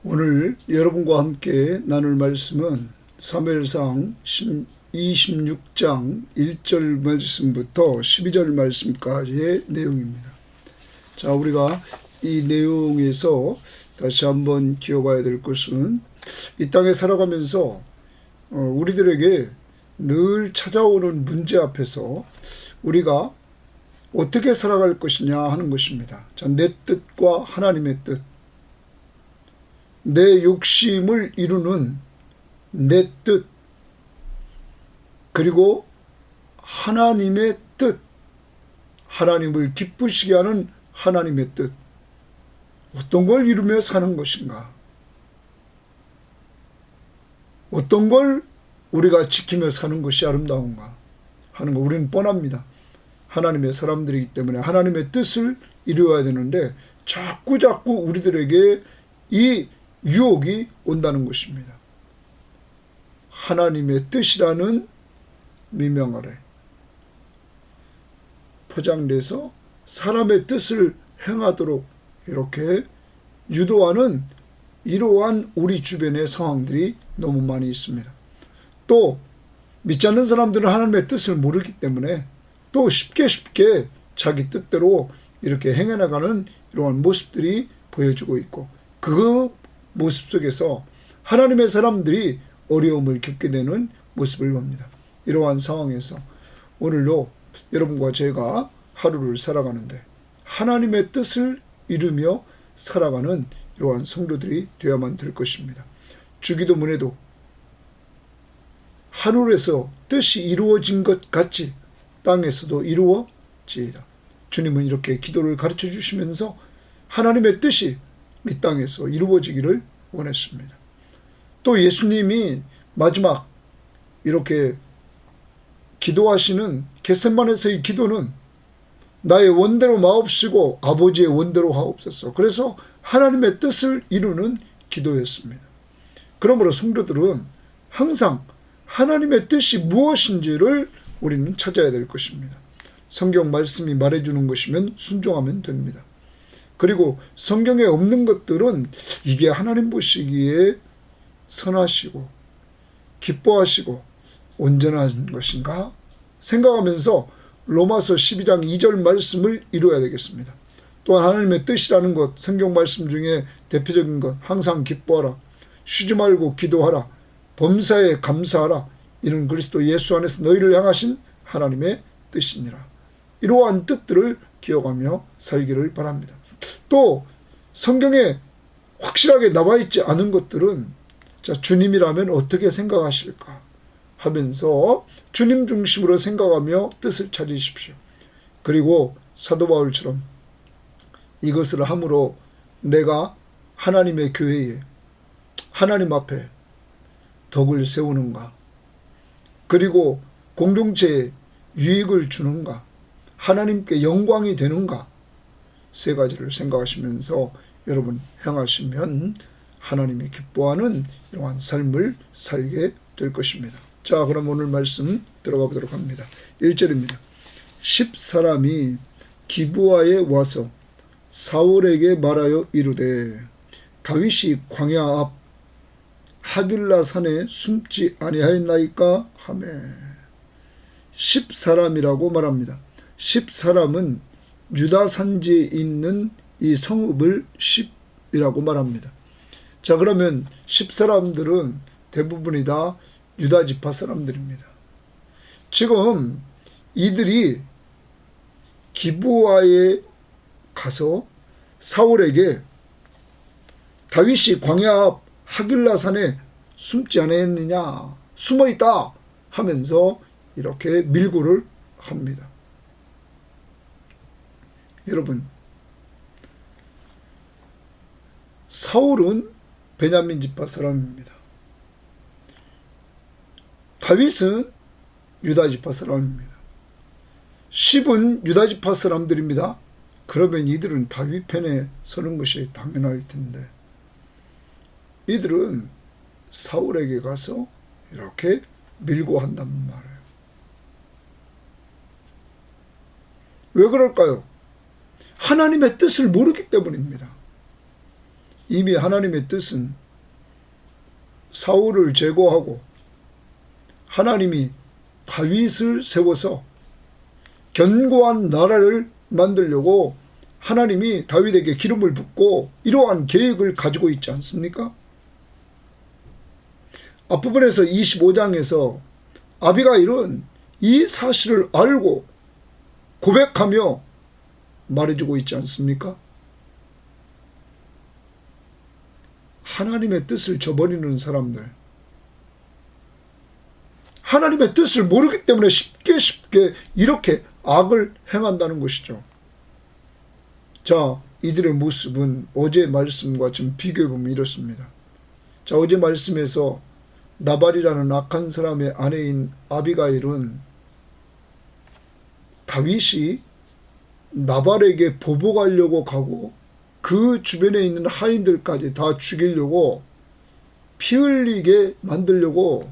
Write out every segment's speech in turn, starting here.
오늘 여러분과 함께 나눌 말씀은 사무엘상 26장 1절 말씀부터 12절 말씀까지의 내용입니다. 자, 우리가 이 내용에서 다시 한번 기억해야 될 것은 이 땅에 살아가면서 우리들에게 늘 찾아오는 문제 앞에서 우리가 어떻게 살아갈 것이냐 하는 것입니다. 자, 내 뜻과 하나님의 뜻, 내 욕심을 이루는 내 뜻, 그리고 하나님의 뜻, 하나님을 기쁘시게 하는 하나님의 뜻, 어떤 걸 이루며 사는 것인가, 어떤 걸 우리가 지키며 사는 것이 아름다운가 하는 거 우리는 뻔합니다. 하나님의 사람들이기 때문에 하나님의 뜻을 이루어야 되는데 자꾸 우리들에게 이 유혹이 온다는 것입니다. 하나님의 뜻이라는 미명 아래 포장돼서 사람의 뜻을 행하도록 이렇게 유도하는 이러한 우리 주변의 상황들이 너무 많이 있습니다. 또 믿지 않는 사람들은 하나님의 뜻을 모르기 때문에 또 쉽게 자기 뜻대로 이렇게 행해나가는 이러한 모습들이 보여주고 있고, 그 모습 속에서 하나님의 사람들이 어려움을 겪게 되는 모습을 봅니다. 이러한 상황에서 오늘도 여러분과 제가 하루를 살아가는데 하나님의 뜻을 이루며 살아가는 이러한 성도들이 되어야만 될 것입니다. 주기도문에도 하늘에서 뜻이 이루어진 것 같이 땅에서도 이루어지이다. 주님은 이렇게 기도를 가르쳐 주시면서 하나님의 뜻이 이 땅에서 이루어지기를 원했습니다. 또 예수님이 마지막 이렇게 기도하시는 겟세마네에서의 기도는 나의 원대로 마옵시고 아버지의 원대로 하옵소서. 그래서 하나님의 뜻을 이루는 기도였습니다. 그러므로 성도들은 항상 하나님의 뜻이 무엇인지를 우리는 찾아야 될 것입니다. 성경 말씀이 말해주는 것이면 순종하면 됩니다. 그리고 성경에 없는 것들은 이게 하나님 보시기에 선하시고 기뻐하시고 온전한 것인가 생각하면서 로마서 12장 2절 말씀을 이루어야 되겠습니다. 또한 하나님의 뜻이라는 것, 성경 말씀 중에 대표적인 것, 항상 기뻐하라, 쉬지 말고 기도하라, 범사에 감사하라, 이는 그리스도 예수 안에서 너희를 향하신 하나님의 뜻이니라. 이러한 뜻들을 기억하며 살기를 바랍니다. 또 성경에 확실하게 나와 있지 않은 것들은 주님이라면 어떻게 생각하실까 하면서 주님 중심으로 생각하며 뜻을 찾으십시오. 그리고 사도 바울처럼 이것을 함으로 내가 하나님의 교회에 하나님 앞에 덕을 세우는가, 그리고 공동체에 유익을 주는가, 하나님께 영광이 되는가, 세 가지를 생각하시면서 여러분 행하시면 하나님이 기뻐하는 이러한 삶을 살게 될 것입니다. 자, 그럼 오늘 말씀 들어가 보도록 합니다. 1절입니다. 10사람이 기브아에 와서 사울에게 말하여 이르되 다윗이 광야 앞 하길라 산에 숨지 아니하였나이까 하매. 10사람이라고 말합니다. 10사람은 유다 산지에 있는 이 성읍을 10이라고 말합니다. 자, 그러면 10사람들은 대부분이 다 유다 지파 사람들입니다. 지금 이들이 기브아에 가서 사울에게 다윗이 광야 앞 하길라 산에 숨지 않았느냐, 숨어 있다 하면서 이렇게 밀고를 합니다. 여러분, 사울은 베냐민 지파 사람입니다. 다윗은 유다 지파 사람입니다. 10은 유다 지파 사람들입니다. 그러면 이들은 다윗 편에 서는 것이 당연할 텐데 이들은 사울에게 가서 이렇게 밀고 한단 말이에요. 왜 그럴까요? 하나님의 뜻을 모르기 때문입니다. 이미 하나님의 뜻은 사울을 제거하고 하나님이 다윗을 세워서 견고한 나라를 만들려고 하나님이 다윗에게 기름을 붓고 이러한 계획을 가지고 있지 않습니까? 앞부분에서 25장에서 아비가일은 이 사실을 알고 고백하며 말해주고 있지 않습니까? 하나님의 뜻을 저버리는 사람들, 하나님의 뜻을 모르기 때문에 쉽게 이렇게 악을 행한다는 것이죠. 자, 이들의 모습은 어제 말씀과 좀 비교해보면 이렇습니다. 자, 어제 말씀에서 나발이라는 악한 사람의 아내인 아비가일은 다윗이 나발에게 보복하려고 가고 그 주변에 있는 하인들까지 다 죽이려고 피 흘리게 만들려고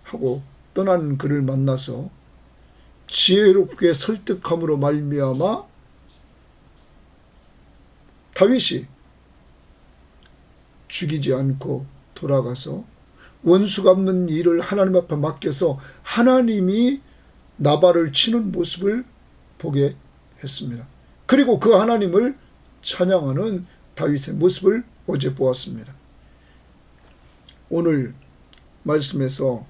하고 떠난 그를 만나서 지혜롭게 설득함으로 말미암아 다윗이 죽이지 않고 돌아가서 원수 갚는 일을 하나님 앞에 맡겨서 하나님이 나발을 치는 모습을 보게 했습니다. 그리고 그 하나님을 찬양하는 다윗의 모습을 어제 보았습니다. 오늘 말씀에서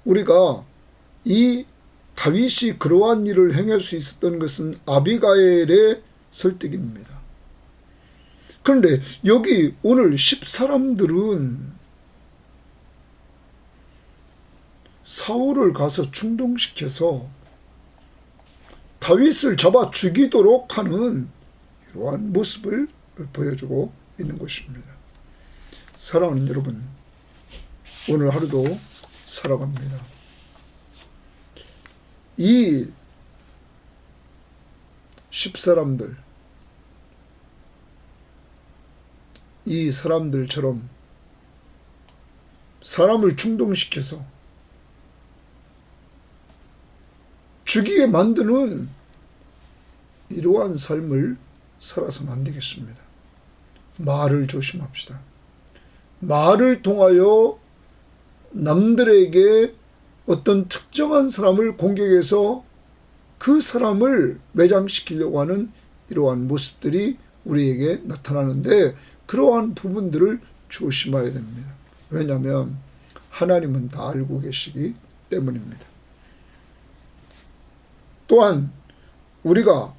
우리가 이 다윗이 그러한 일을 행할 수 있었던 것은 아비가일의 설득입니다. 그런데 여기 오늘 10사람들은 사울을 가서 충동시켜서 다윗을 잡아 죽이도록 하는 이러한 모습을 보여주고 있는 것입니다. 사랑하는 여러분, 오늘 하루도 살아갑니다. 이 10사람들, 이 사람들처럼 사람을 충동시켜서 죽이게 만드는 이러한 삶을 살아서는 안 되겠습니다. 말을 조심합시다. 말을 통하여 남들에게 어떤 특정한 사람을 공격해서 그 사람을 매장시키려고 하는 이러한 모습들이 우리에게 나타나는데 그러한 부분들을 조심해야 됩니다. 왜냐하면 하나님은 다 알고 계시기 때문입니다. 또한 우리가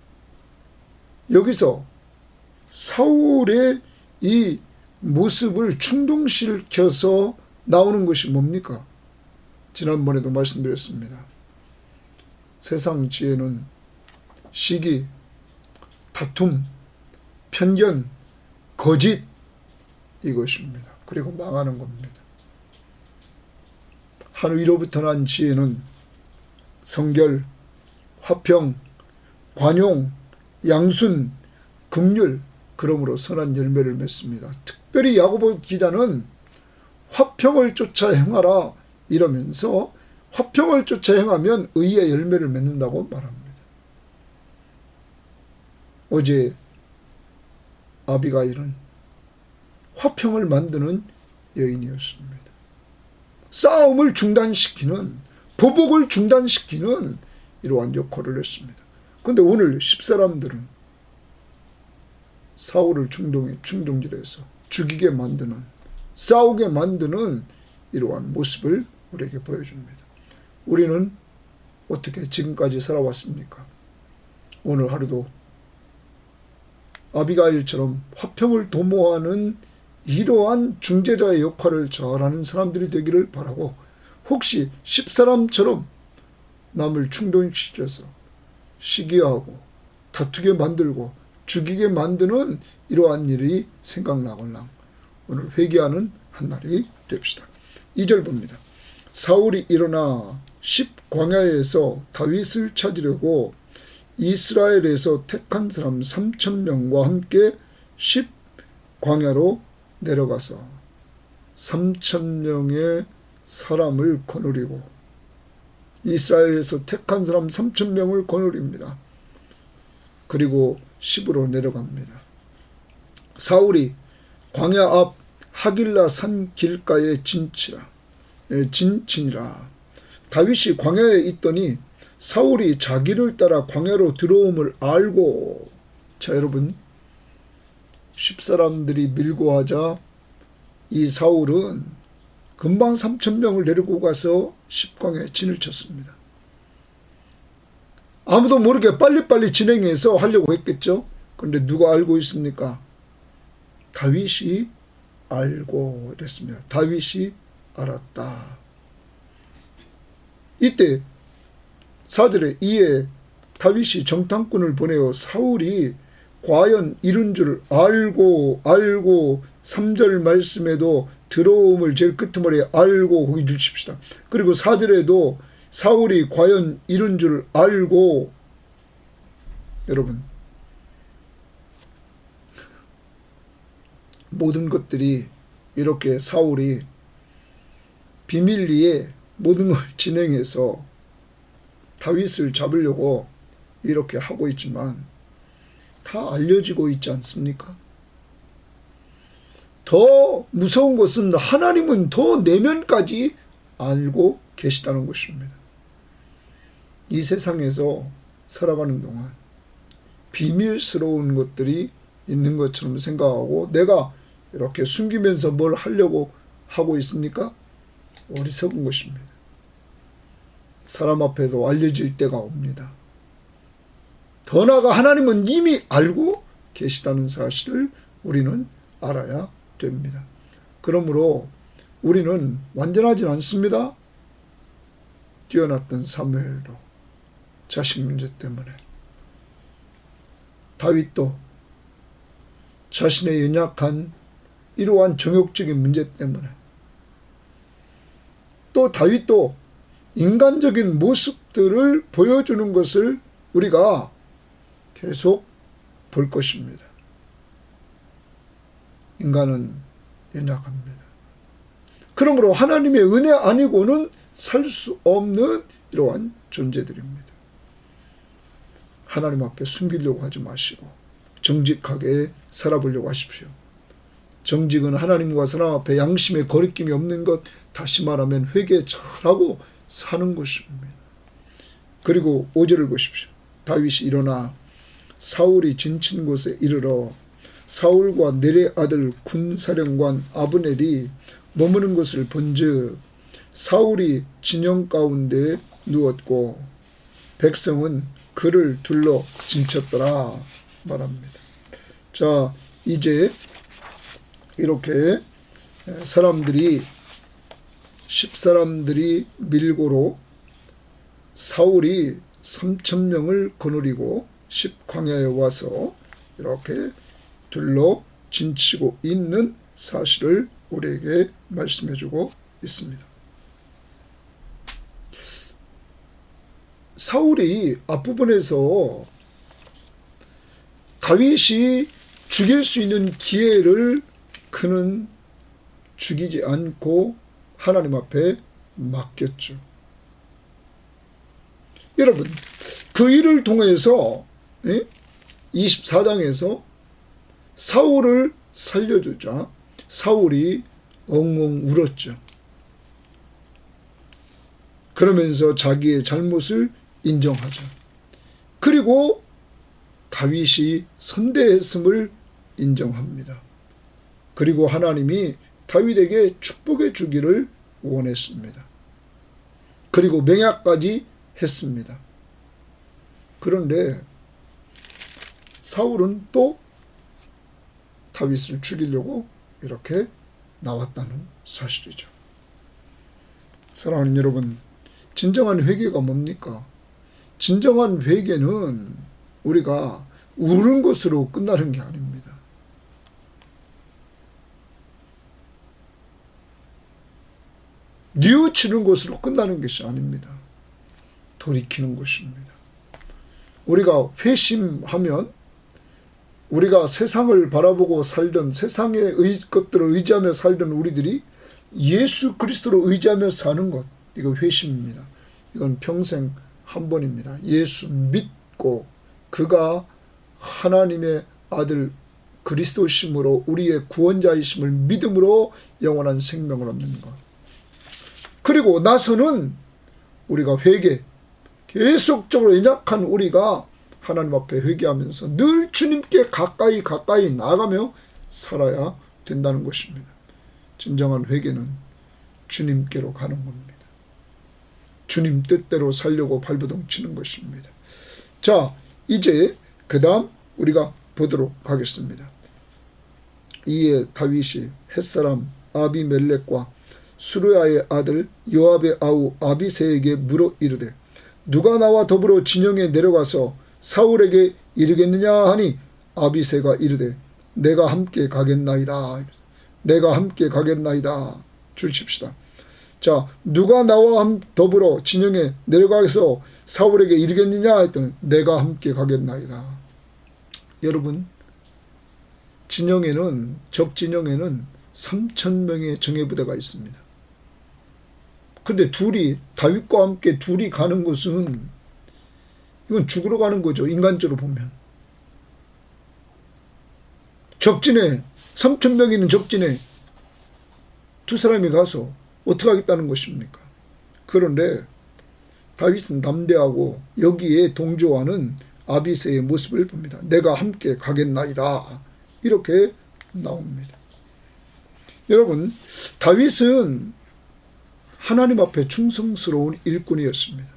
여기서 사울의 이 모습을 충동시켜서 나오는 것이 뭡니까? 지난번에도 말씀드렸습니다. 세상 지혜는 시기, 다툼, 편견, 거짓 이것입니다. 그리고 망하는 겁니다. 하늘 위로부터 난 지혜는 성결, 화평, 관용, 양순, 긍휼, 그러므로 선한 열매를 맺습니다. 특별히 야고보 기자는 화평을 쫓아 행하라 이러면서 화평을 쫓아 행하면 의의 열매를 맺는다고 말합니다. 어제 아비가일은 화평을 만드는 여인이었습니다. 싸움을 중단시키는, 보복을 중단시키는 이러한 역할을 했습니다. 그런데 오늘 10사람들은 사울을 충동질해서 죽이게 만드는, 싸우게 만드는 이러한 모습을 우리에게 보여줍니다. 우리는 어떻게 지금까지 살아왔습니까? 오늘 하루도 아비가일처럼 화평을 도모하는 이러한 중재자의 역할을 잘하는 사람들이 되기를 바라고, 혹시 10사람처럼 남을 충동시켜서 시기하고 다투게 만들고 죽이게 만드는 이러한 일이 생각나거나 오늘 회개하는 한 날이 됩시다. 2절 봅니다. 사울이 일어나 10광야에서 다윗을 찾으려고 이스라엘에서 택한 사람 3,000명과 함께 10광야로 내려가서 3,000명의 사람을 거느리고, 이스라엘에서 택한 사람 3,000명을 거느립니다. 그리고 10으로 내려갑니다. 사울이 광야 앞 하길라 산 길가에 진친이라. 다윗이 광야에 있더니 사울이 자기를 따라 광야로 들어옴을 알고, 자 여러분, 십사람들이 밀고 하자 이 사울은 금방 3,000명을 데리고 가서 십광야에 진을 쳤습니다. 아무도 모르게 빨리빨리 진행해서 하려고 했겠죠. 그런데 누가 알고 있습니까? 다윗이 알고 이랬습니다. 다윗이 알았다. 이때 4절에 이에 다윗이 정탐꾼을 보내어 사울이 과연 이룬 줄 알고 3절 말씀에도 들어옴을 제일 끝머리에 알고 거기 주십시다. 그리고 4절에도 사울이 과연 이룬 줄 알고, 여러분 모든 것들이 이렇게 사울이 비밀리에 모든 걸 진행해서 다윗을 잡으려고 이렇게 하고 있지만 다 알려지고 있지 않습니까? 더 무서운 것은 하나님은 더 내면까지 알고 계시다는 것입니다. 이 세상에서 살아가는 동안 비밀스러운 것들이 있는 것처럼 생각하고 내가 이렇게 숨기면서 뭘 하려고 하고 있습니까? 어리석은 것입니다. 사람 앞에서 알려질 때가 옵니다. 더 나아가 하나님은 이미 알고 계시다는 사실을 우리는 알아야 됩니다. 그러므로 우리는 완전하지 않습니다. 뛰어났던 사무엘도 자식 문제 때문에, 다윗도 자신의 연약한 이러한 정욕적인 문제 때문에, 또 다윗도 인간적인 모습들을 보여주는 것을 우리가 계속 볼 것입니다. 인간은 연약합니다. 그러므로 하나님의 은혜 아니고는 살 수 없는 이러한 존재들입니다. 하나님 앞에 숨기려고 하지 마시고 정직하게 살아보려고 하십시오. 정직은 하나님과 사람 앞에 양심의 거리낌이 없는 것, 다시 말하면 회개 잘하고 사는 것입니다. 그리고 5절을 보십시오. 다윗이 일어나 사울이 진친 곳에 이르러 사울과 넬의 아들 군사령관 아브넬이 머무는 것을 본즉 사울이 진영 가운데 누웠고 백성은 그를 둘러 진쳤더라 말합니다. 자, 이제 이렇게 십사람들이 밀고로 사울이 3,000명을 거느리고 십광야에 와서 이렇게 둘러 진치고 있는 사실을 우리에게 말씀해주고 있습니다. 사울이 앞부분에서 다윗이 죽일 수 있는 기회를 그는 죽이지 않고 하나님 앞에 맡겼죠. 여러분, 그 일을 통해서 24장에서 사울을 살려주자 사울이 엉엉 울었죠. 그러면서 자기의 잘못을 인정하죠. 그리고 다윗이 선대했음을 인정합니다. 그리고 하나님이 다윗에게 축복해 주기를 원했습니다. 그리고 맹약까지 했습니다. 그런데 사울은 또 다윗을 죽이려고 이렇게 나왔다는 사실이죠. 사랑하는 여러분, 진정한 회개가 뭡니까? 진정한 회개는 우리가 우는 것으로 끝나는 게 아닙니다. 뉘우치는 것으로 끝나는 것이 아닙니다. 돌이키는 것입니다. 우리가 회심하면 우리가 세상을 바라보고 살던, 세상의 것들을 의지하며 살던 우리들이 예수 그리스도를 의지하며 사는 것, 이거 회심입니다. 이건 평생 한 번입니다. 예수 믿고 그가 하나님의 아들 그리스도심으로 우리의 구원자이심을 믿음으로 영원한 생명을 얻는 것. 그리고 나서는 우리가 회개, 계속적으로 연약한 우리가 하나님 앞에 회개하면서 늘 주님께 가까이 나아가며 살아야 된다는 것입니다. 진정한 회개는 주님께로 가는 겁니다. 주님 뜻대로 살려고 발버둥 치는 것입니다. 자, 이제 그 다음 우리가 보도록 하겠습니다. 이에 다윗이 햇사람 아비멜렉과 수르야의 아들 요압의 아우 아비새에게 물어 이르되 누가 나와 더불어 진영에 내려가서 사울에게 이르겠느냐 하니 아비새가 이르되 내가 함께 가겠나이다. 내가 함께 가겠나이다. 줄 칩시다. 자, 누가 나와 더불어 진영에 내려가서 사울에게 이르겠느냐 했더니 내가 함께 가겠나이다. 여러분, 진영에는, 적진영에는 3,000명의 정예부대가 있습니다. 근데 다윗과 함께 둘이 가는 것은 이건 죽으러 가는 거죠. 인간적으로 보면. 적진에 3,000명 있는 적진에 두 사람이 가서 어떻게 하겠다는 것입니까? 그런데 다윗은 담대하고 여기에 동조하는 아비새의 모습을 봅니다. 내가 함께 가겠나이다. 이렇게 나옵니다. 여러분, 다윗은 하나님 앞에 충성스러운 일꾼이었습니다.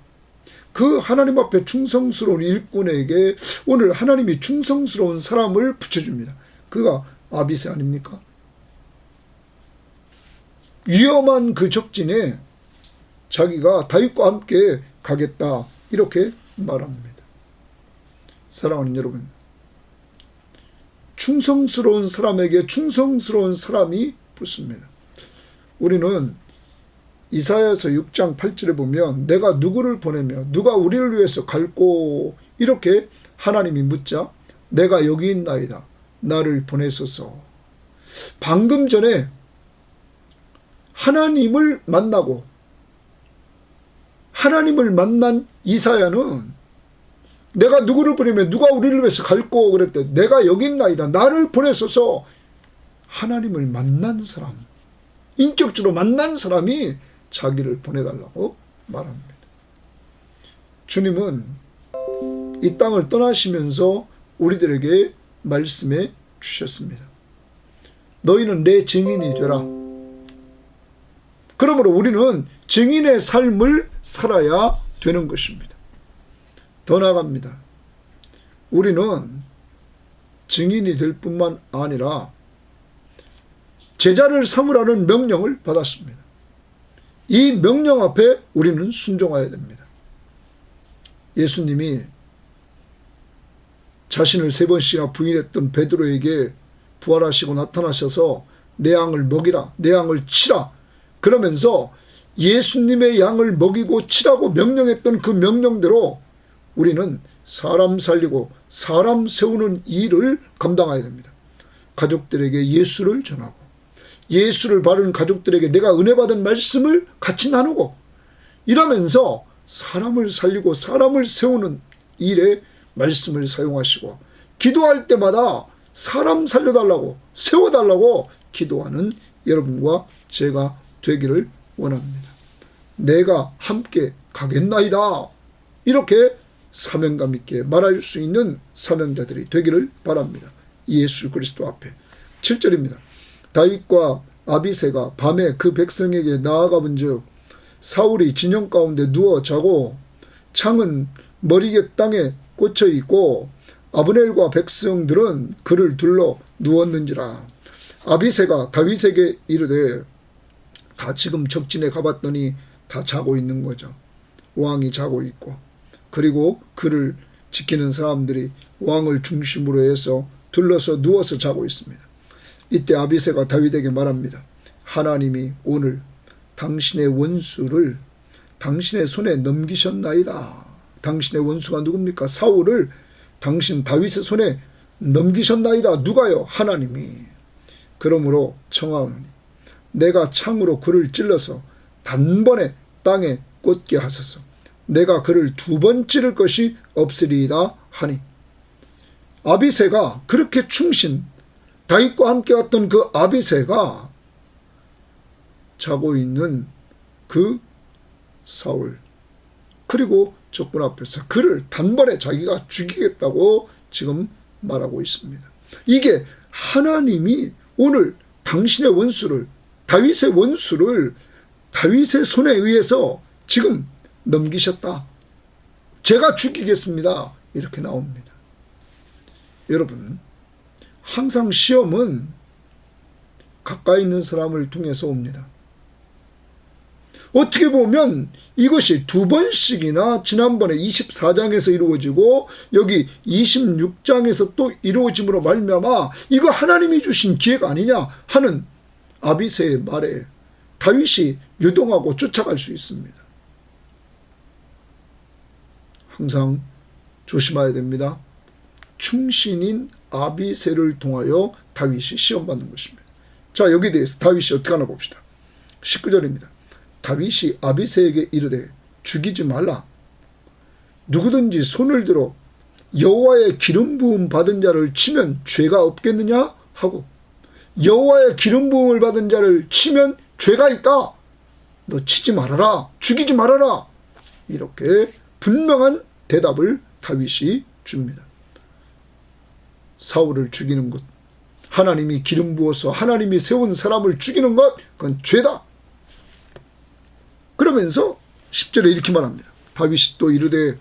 그 하나님 앞에 충성스러운 일꾼에게 오늘 하나님이 충성스러운 사람을 붙여줍니다. 그가 아비새 아닙니까? 위험한 그 적진에 자기가 다윗과 함께 가겠다 이렇게 말합니다. 사랑하는 여러분, 충성스러운 사람에게 충성스러운 사람이 붙습니다. 우리는 이사야서 6장 8절에 보면 내가 누구를 보내며 누가 우리를 위해서 갈꼬 이렇게 하나님이 묻자 내가 여기 있나이다. 나를 보내소서. 방금 전에 하나님을 만나고 하나님을 만난 이사야는 내가 누구를 보내면 누가 우리를 위해서 갈꼬 그랬대. 내가 여기 있나이다. 나를 보내소서. 하나님을 만난 사람, 인격적으로 만난 사람이 자기를 보내달라고 말합니다. 주님은 이 땅을 떠나시면서 우리들에게 말씀해 주셨습니다. 너희는 내 증인이 되라. 그러므로 우리는 증인의 삶을 살아야 되는 것입니다. 더 나아갑니다. 우리는 증인이 될 뿐만 아니라 제자를 삼으라는 명령을 받았습니다. 이 명령 앞에 우리는 순종해야 됩니다. 예수님이 자신을 3번씩이나 부인했던 베드로에게 부활하시고 나타나셔서 내 양을 먹이라, 내 양을 치라 그러면서 예수님의 양을 먹이고 치라고 명령했던 그 명령대로 우리는 사람 살리고 사람 세우는 일을 감당해야 됩니다. 가족들에게 예수를 전하고 예수를 바르는 가족들에게 내가 은혜 받은 말씀을 같이 나누고 이러면서 사람을 살리고 사람을 세우는 일에 말씀을 사용하시고 기도할 때마다 사람 살려달라고 세워달라고 기도하는 여러분과 제가 되기를 원합니다. 내가 함께 가겠나이다. 이렇게 사명감 있게 말할 수 있는 사명자들이 되기를 바랍니다. 예수 그리스도 앞에. 7절입니다. 다윗과 아비새가 밤에 그 백성에게 나아가 본즉 사울이 진영 가운데 누워 자고 창은 머리개 땅에 꽂혀 있고 아브넬과 백성들은 그를 둘러 누웠는지라. 아비새가 다윗에게 이르되 다 지금 적진에 가봤더니 다 자고 있는 거죠. 왕이 자고 있고 그리고 그를 지키는 사람들이 왕을 중심으로 해서 둘러서 누워서 자고 있습니다. 이때 아비새가 다윗에게 말합니다. 하나님이 오늘 당신의 원수를 당신의 손에 넘기셨나이다. 당신의 원수가 누굽니까? 사울을 당신 다윗의 손에 넘기셨나이다. 누가요? 하나님이. 그러므로 청하오니 내가 창으로 그를 찔러서 단번에 땅에 꽂게 하소서. 내가 그를 2번 찌를 것이 없으리이다 하니. 아비새가 그렇게 충신, 다윗과 함께 왔던 그 아비새가 자고 있는 그 사울, 그리고 적군 앞에서 그를 단번에 자기가 죽이겠다고 지금 말하고 있습니다. 이게 하나님이 오늘 당신의 원수를, 다윗의 원수를 다윗의 손에 의해서 지금 넘기셨다. 제가 죽이겠습니다. 이렇게 나옵니다. 여러분, 항상 시험은 가까이 있는 사람을 통해서 옵니다. 어떻게 보면 이것이 두 번씩이나 지난번에 24장에서 이루어지고 여기 26장에서 또 이루어짐으로 말미암아 이거 하나님이 주신 기회가 아니냐 하는 아비새의 말에 다윗이 요동하고 쫓아갈 수 있습니다. 항상 조심해야 됩니다. 충신인 아비새를 통하여 다윗이 시험받는 것입니다. 자, 여기에 대해서 다윗이 어떻게 하나 봅시다. 19절입니다. 다윗이 아비새에게 이르되 죽이지 말라. 누구든지 손을 들어 여호와의 기름 부음 받은 자를 치면 죄가 없겠느냐 하고, 여호와의 기름 부음을 받은 자를 치면 죄가 있다. 너 치지 말아라. 죽이지 말아라. 이렇게 분명한 대답을 다윗이 줍니다. 사울을 죽이는 것, 하나님이 기름 부어서 하나님이 세운 사람을 죽이는 것, 그건 죄다. 그러면서 10절에 이렇게 말합니다. 다윗이 또 이르되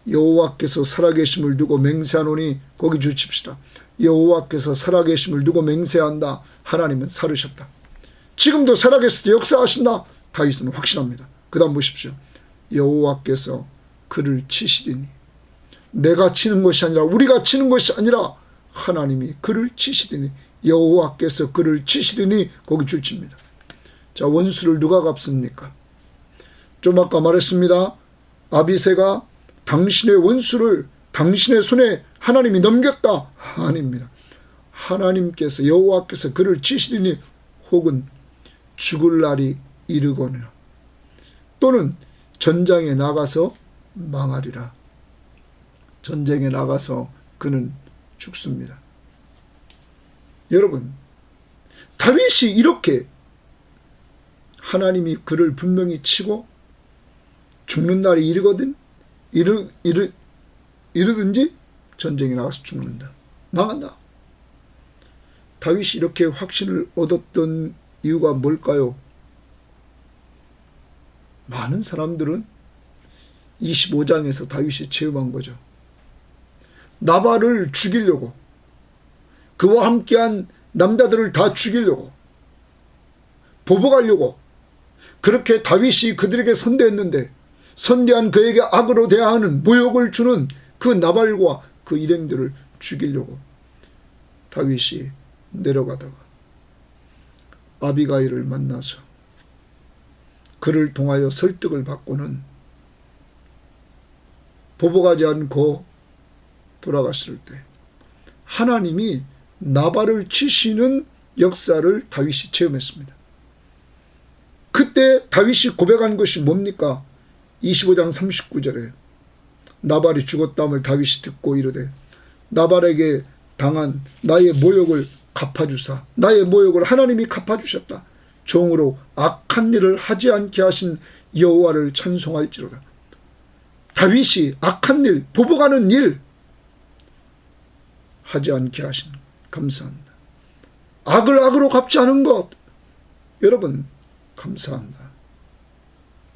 여호와께서 살아계심을 두고 맹세하노니, 거기 주칩시다. 여호와께서 살아계심을 두고 맹세한다. 하나님은 살으셨다. 지금도 살아계실 때 역사하신다. 다윗은 확신합니다. 그 다음 보십시오. 여호와께서 그를 치시리니, 내가 치는 것이 아니라, 우리가 치는 것이 아니라 하나님이 그를 치시리니, 여호와께서 그를 치시리니, 거기 줄칩니다. 자, 원수를 누가 갚습니까? 좀 아까 말했습니다. 아비새가 당신의 원수를 당신의 손에 하나님이 넘겼다. 아닙니다. 하나님께서, 여호와께서 그를 치시리니, 혹은 죽을 날이 이르거니와, 또는 전장에 나가서 망하리라. 전쟁에 나가서 그는 죽습니다. 여러분, 다윗이 이렇게 하나님이 그를 분명히 치고 죽는 날이 이르든지 전쟁에 나가서 죽는다. 망한다. 다윗이 이렇게 확신을 얻었던 이유가 뭘까요? 많은 사람들은 25장에서 다윗이 체험한 거죠. 나발을 죽이려고, 그와 함께한 남자들을 다 죽이려고, 보복하려고 그렇게 다윗이 그들에게 선대했는데, 선대한 그에게 악으로 대하는, 모욕을 주는 그 나발과 그 일행들을 죽이려고 다윗이 내려가다가 아비가일을 만나서 그를 통하여 설득을 받고는 보복하지 않고 돌아갔을 때 하나님이 나발을 치시는 역사를 다윗이 체험했습니다. 그때 다윗이 고백한 것이 뭡니까? 25장 39절에 나발이 죽었다함을 다윗이 듣고 이르되 나발에게 당한 나의 모욕을 갚아주사, 나의 모욕을 하나님이 갚아주셨다. 종으로 악한 일을 하지 않게 하신 여호와를 찬송할지로다. 다윗이 악한 일, 보복하는 일 하지 않게 하신, 감사합니다. 악을 악으로 갚지 않은 것, 여러분 감사합니다.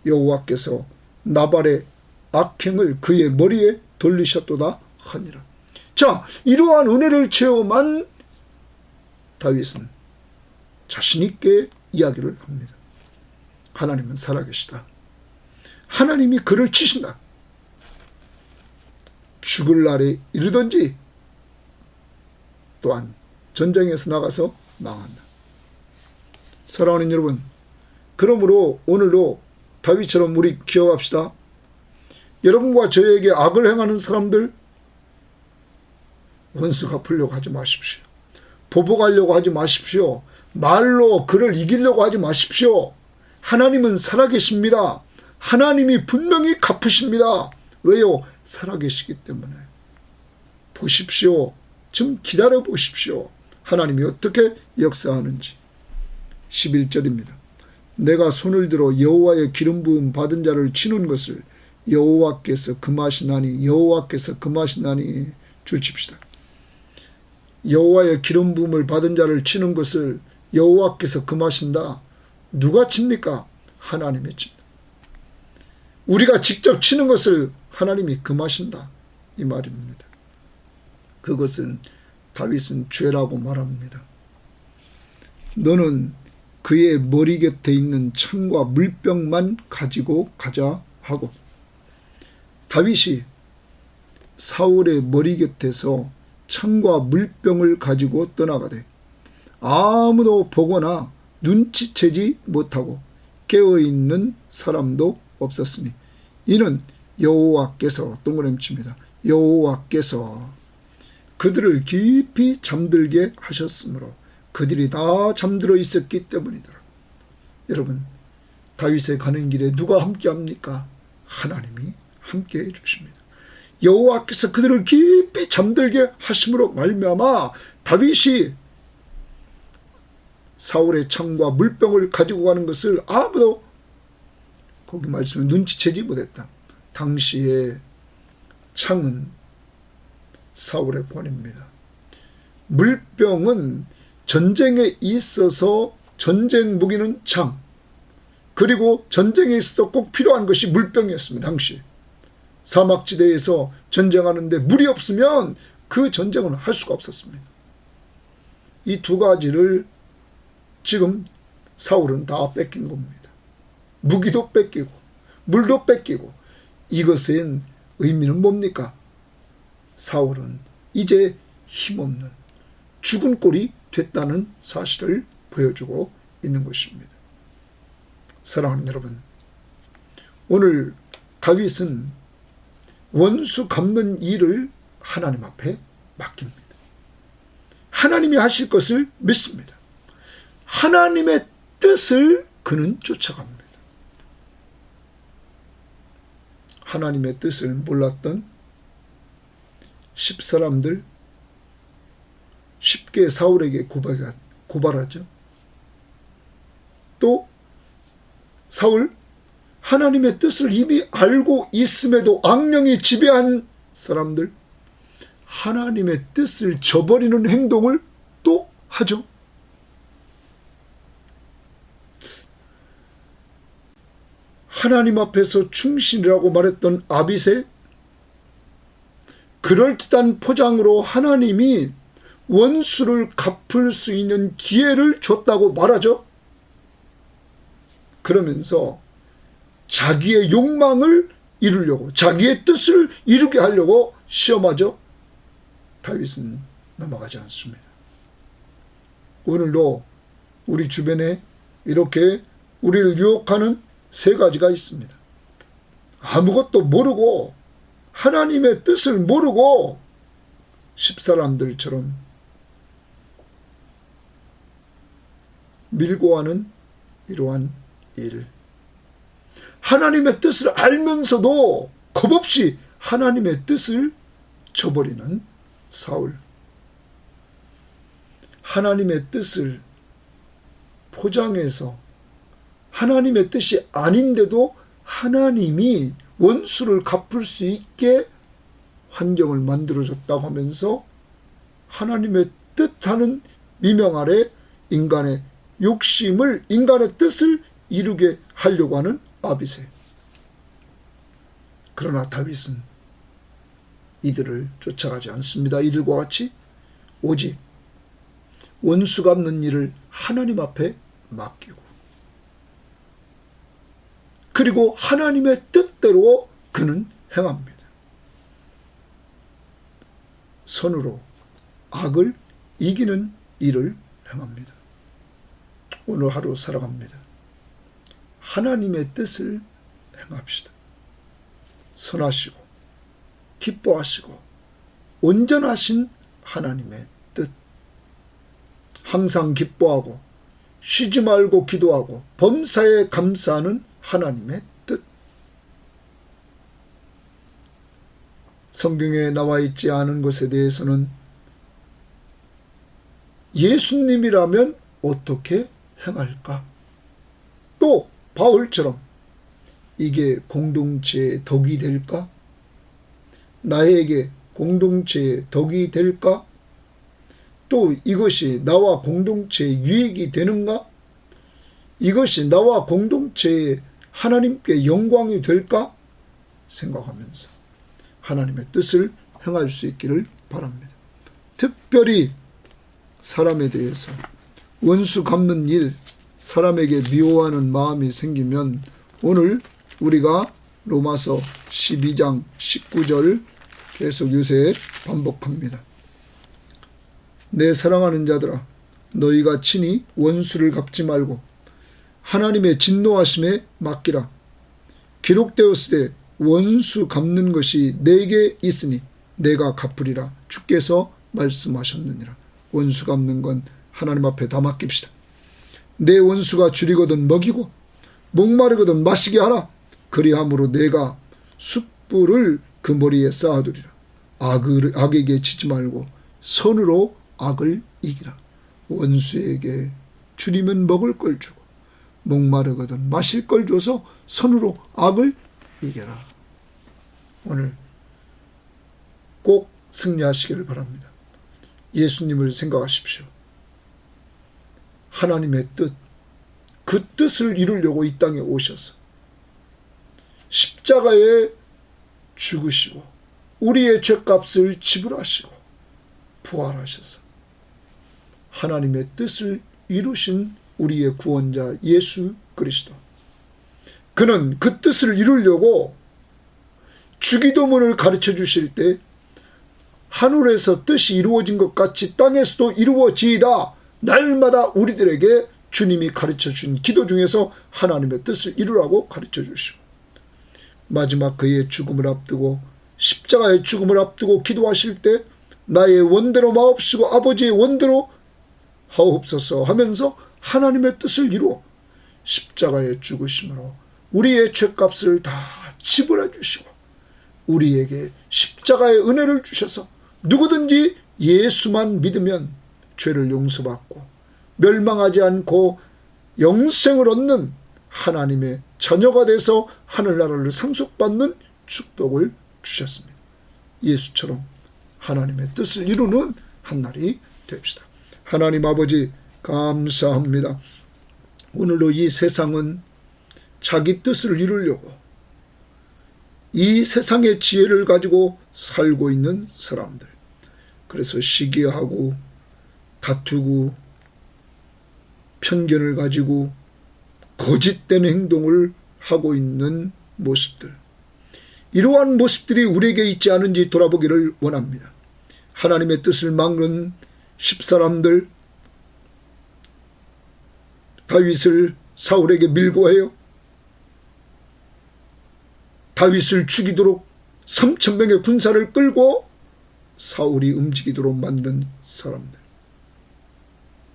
여호와께서 나발의 악행을 그의 머리에 돌리셨도다 하니라. 자, 이러한 은혜를 체험한 다윗은 자신 있게 이야기를 합니다. 하나님은 살아계시다. 하나님이 그를 치신다. 죽을 날에 이르든지 또한 전쟁에서 나가서 망한다. 사랑하는 여러분, 그러므로 오늘도 다윗처럼 우리 기억합시다. 여러분과 저에게 악을 행하는 사람들 원수 갚으려고 하지 마십시오. 보복하려고 하지 마십시오. 말로 그를 이기려고 하지 마십시오. 하나님은 살아계십니다. 하나님이 분명히 갚으십니다. 왜요? 살아계시기 때문에. 보십시오. 좀 기다려 보십시오. 하나님이 어떻게 역사하는지. 11절입니다. 내가 손을 들어 여호와의 기름 부음 받은 자를 치는 것을 여호와께서 금하시나니 여호와께서 금하시나니 줄칩시다. 여호와의 기름 부음을 받은 자를 치는 것을 여호와께서 금하신다. 누가 칩니까? 하나님이 칩니다. 우리가 직접 치는 것을 하나님이 금하신다. 이 말입니다. 그것은 다윗은 죄라고 말합니다. 너는 그의 머리 곁에 있는 창과 물병만 가지고 가자 하고, 다윗이 사울의 머리 곁에서 창과 물병을 가지고 떠나가되 아무도 보거나 눈치채지 못하고 깨어있는 사람도 없었으니 이는 여호와께서 동그라미칩니다. 여호와께서 그들을 깊이 잠들게 하셨으므로 그들이 다 잠들어 있었기 때문이더라. 여러분, 다윗의 가는 길에 누가 함께합니까? 하나님이 함께해 주십니다. 여호와께서 그들을 깊이 잠들게 하심으로 말미암아 다윗이 사울의 창과 물병을 가지고 가는 것을 아무도 거기 말씀에 눈치채지 못했다. 당시에 창은 사울의 권입니다. 물병은 전쟁에 있어서 전쟁 무기는 창, 그리고 전쟁에 있어서 꼭 필요한 것이 물병이었습니다. 당시 사막지대에서 전쟁하는데 물이 없으면 그 전쟁은 할 수가 없었습니다. 이 두 가지를 지금 사울은 다 뺏긴 겁니다. 무기도 뺏기고 물도 뺏기고. 이것의 의미는 뭡니까? 사울은 이제 힘없는 죽은 꼴이 됐다는 사실을 보여주고 있는 것입니다. 사랑하는 여러분, 오늘 다윗은 원수 갚는 일을 하나님 앞에 맡깁니다. 하나님이 하실 것을 믿습니다. 하나님의 뜻을 그는 쫓아갑니다. 하나님의 뜻을 몰랐던 10사람들 쉽게 사울에게 고발하죠. 또 사울, 하나님의 뜻을 이미 알고 있음에도 악령이 지배한 사람들, 하나님의 뜻을 저버리는 행동을 또 하죠. 하나님 앞에서 충신이라고 말했던 아빗의 그럴듯한 포장으로 하나님이 원수를 갚을 수 있는 기회를 줬다고 말하죠. 그러면서 자기의 욕망을 이루려고, 자기의 뜻을 이루게 하려고 시험하죠. 다윗은 넘어가지 않습니다. 오늘도 우리 주변에 이렇게 우리를 유혹하는 세 가지가 있습니다. 아무것도 모르고 하나님의 뜻을 모르고 10사람들처럼 밀고 하는 이러한 일. 하나님의 뜻을 알면서도 겁없이 하나님의 뜻을 저버리는 사울. 하나님의 뜻을 포장해서 하나님의 뜻이 아닌데도 하나님이 원수를 갚을 수 있게 환경을 만들어줬다고 하면서 하나님의 뜻하는 미명 아래 인간의 욕심을, 인간의 뜻을 이루게 하려고 하는 아빗에. 그러나 다윗은 이들을 쫓아가지 않습니다. 이들과 같이 오직 원수 갚는 일을 하나님 앞에 맡기고, 그리고 하나님의 뜻대로 그는 행합니다. 선으로 악을 이기는 일을 행합니다. 오늘 하루 살아갑니다. 하나님의 뜻을 행합시다. 선하시고 기뻐하시고 온전하신 하나님의 뜻. 항상 기뻐하고 쉬지 말고 기도하고 범사에 감사하는 하나님의 뜻. 성경에 나와 있지 않은 것에 대해서는 예수님이라면 어떻게 행할까? 또 바울처럼 이게 공동체의 덕이 될까? 나에게 공동체의 덕이 될까? 또 이것이 나와 공동체의 유익이 되는가? 이것이 나와 공동체의 하나님께 영광이 될까? 생각하면서 하나님의 뜻을 행할 수 있기를 바랍니다. 특별히 사람에 대해서 원수 갚는 일, 사람에게 미워하는 마음이 생기면 오늘 우리가 로마서 12장 19절 계속 요새 반복합니다. 내 사랑하는 자들아, 너희가 친히 원수를 갚지 말고 하나님의 진노하심에 맡기라. 기록되었으되 원수 갚는 것이 내게 있으니 내가 갚으리라. 주께서 말씀하셨느니라. 원수 갚는 건 하나님 앞에 다 맡깁시다. 내 원수가 줄이거든 먹이고 목마르거든 마시게 하라. 그리함으로 내가 숯불을 그 머리에 쌓아두리라. 악에게 치지 말고 선으로 악을 이기라. 원수에게 줄이면 먹을 걸 주고 목마르거든 마실 걸 줘서 선으로 악을 이겨라. 오늘 꼭 승리하시기를 바랍니다. 예수님을 생각하십시오. 하나님의 뜻, 그 뜻을 이루려고 이 땅에 오셔서 십자가에 죽으시고 우리의 죄값을 지불하시고 부활하셔서 하나님의 뜻을 이루신 우리의 구원자 예수 그리스도. 그는 그 뜻을 이루려고 주기도문을 가르쳐 주실 때 하늘에서 뜻이 이루어진 것 같이 땅에서도 이루어지이다. 날마다 우리들에게 주님이 가르쳐 준 기도 중에서 하나님의 뜻을 이루라고 가르쳐 주시고 마지막 그의 죽음을 앞두고 십자가의 죽음을 앞두고 기도하실 때 나의 원대로 마옵시고 아버지의 원대로 하옵소서 하면서 하나님의 뜻을 이루어 십자가의 죽으심으로 우리의 죄값을 다 지불해 주시고 우리에게 십자가의 은혜를 주셔서 누구든지 예수만 믿으면 죄를 용서받고 멸망하지 않고 영생을 얻는 하나님의 자녀가 돼서 하늘나라를 상속받는 축복을 주셨습니다. 예수처럼 하나님의 뜻을 이루는 한날이 됩시다. 하나님 아버지 감사합니다. 오늘도 이 세상은 자기 뜻을 이루려고 이 세상의 지혜를 가지고 살고 있는 사람들, 그래서 시기하고 다투고 편견을 가지고 거짓된 행동을 하고 있는 모습들, 이러한 모습들이 우리에게 있지 않은지 돌아보기를 원합니다. 하나님의 뜻을 막는 십사람들, 다윗을 사울에게 밀고 해요. 다윗을 죽이도록 3,000명의 군사를 끌고 사울이 움직이도록 만든 사람들,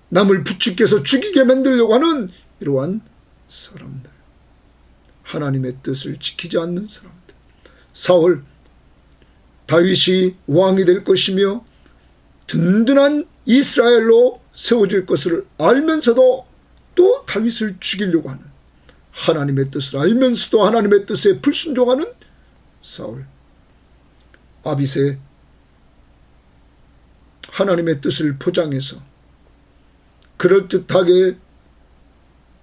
남을 부추겨서 죽이게 만들려고 하는 이러한 사람들, 하나님의 뜻을 지키지 않는 사람들. 사울, 다윗이 왕이 될 것이며 든든한 이스라엘로 세워질 것을 알면서도 또 다윗을 죽이려고 하는, 하나님의 뜻을 알면서도 하나님의 뜻에 불순종하는 사울. 아빗의 하나님의 뜻을 포장해서 그럴듯하게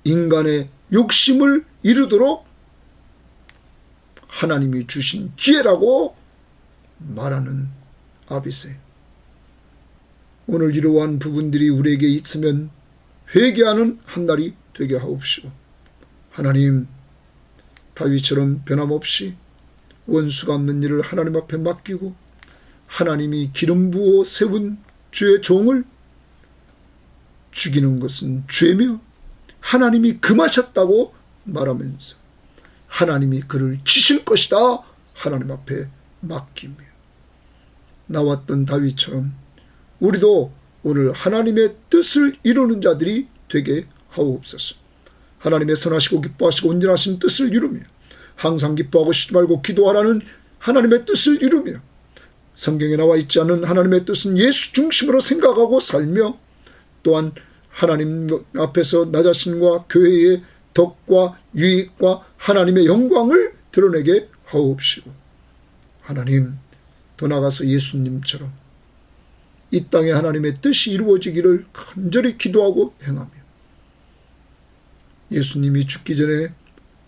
인간의 욕심을 이루도록 하나님이 주신 기회라고 말하는 아빗의, 오늘 이러한 부분들이 우리에게 있으면 회개하는 한날이 되게 하옵시고, 하나님, 다윗처럼 변함없이 원수 갚는 일을 하나님 앞에 맡기고 하나님이 기름 부어 세운 주의 종을 죽이는 것은 죄며 하나님이 금하셨다고 말하면서 하나님이 그를 치실 것이다 하나님 앞에 맡기며 나왔던 다윗처럼 우리도 오늘 하나님의 뜻을 이루는 자들이 되게 하옵소서. 하나님의 선하시고 기뻐하시고 온전하신 뜻을 이루며 항상 기뻐하고 쉬지 말고 기도하라는 하나님의 뜻을 이루며 성경에 나와 있지 않은 하나님의 뜻은 예수 중심으로 생각하고 살며 또한 하나님 앞에서 나 자신과 교회의 덕과 유익과 하나님의 영광을 드러내게 하옵시고, 하나님 더 나아가서 예수님처럼 이 땅에 하나님의 뜻이 이루어지기를 간절히 기도하고 행하며, 예수님이 죽기 전에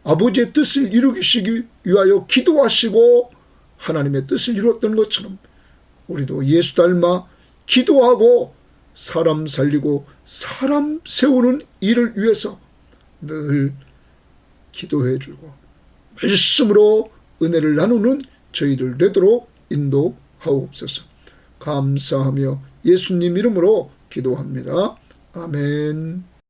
아버지의 뜻을 이루시기 위하여 기도하시고 하나님의 뜻을 이루었던 것처럼 우리도 예수 닮아 기도하고 사람 살리고 사람 세우는 일을 위해서 늘 기도해주고 말씀으로 은혜를 나누는 저희들 되도록 인도하옵소서. 감사하며 예수님 이름으로 기도합니다. 아멘.